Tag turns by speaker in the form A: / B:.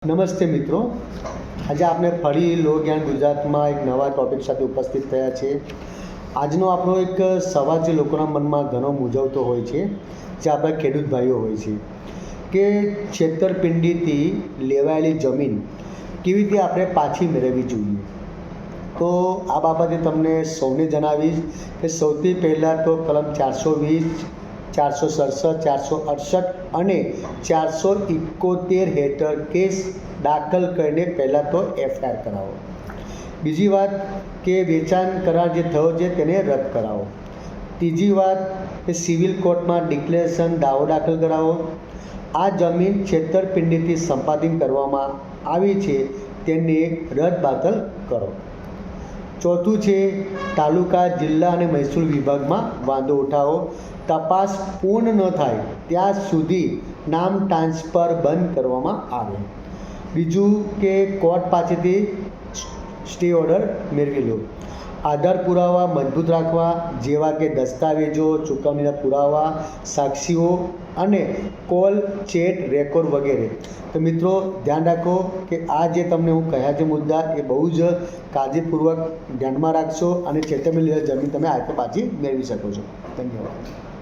A: નમસ્તે મિત્રો, આજે આપણે ફરી લોકજ્ઞાન ગુજરાતમાં એક નવા ટૉપિક સાથે ઉપસ્થિત થયા છે। આજનો આપણો એક સવાલ જે લોકોના મનમાં ઘણો મૂંઝવતો હોય છે, જે આપણા ખેડૂત ભાઈઓ હોય છે કે છેતરપિંડીથી લેવાયેલી જમીન કેવી રીતે આપણે પાછી મેળવવી જોઈએ। તો આ બાબતે તમને સૌને જણાવીશ કે સૌથી પહેલાં તો કલમ 420, 467, 468 અને 471 હેઠળ કેસ દાખલ કરીને પહેલાં તો એફઆઈઆર કરાવો। બીજી વાત કે વેચાણ કરાર જે થયો છે તેને રદ કરાવો। ત્રીજી વાત કે સિવિલ કોર્ટમાં ડિક્લેરેશન દાવો દાખલ કરાવો। આ જમીન છેતરપિંડીથી સંપાદન કરવામાં આવી છે તેને રદબાતલ કરો। ચોથું છે તાલુકા, જિલ્લા અને મહેસૂલ વિભાગમાં વાંધો ઉઠાવો। તપાસ પૂર્ણ ન થાય ત્યાં સુધી નામ ટ્રાન્સફર બંધ કરવામાં આવે। બીજું કે કોર્ટ પાસેથી સ્ટે ઓર્ડર મેળવી લો। આધાર પુરાવા મજબૂત રાખવા, જેવા કે દસ્તાવેજો, ચૂકવણીના પુરાવા, સાક્ષીઓ અને કોલ, ચેટ રેકોર્ડ વગેરે। તો મિત્રો ધ્યાન રાખો કે આ જે તમને હું કહ્યા છે મુદ્દા એ બહુ જ કાળજીપૂર્વક ધ્યાનમાં રાખશો અને છેતરપિંડી જમીન તમે આ રીતે પાછી મેળવી શકો છો। ધન્યવાદ।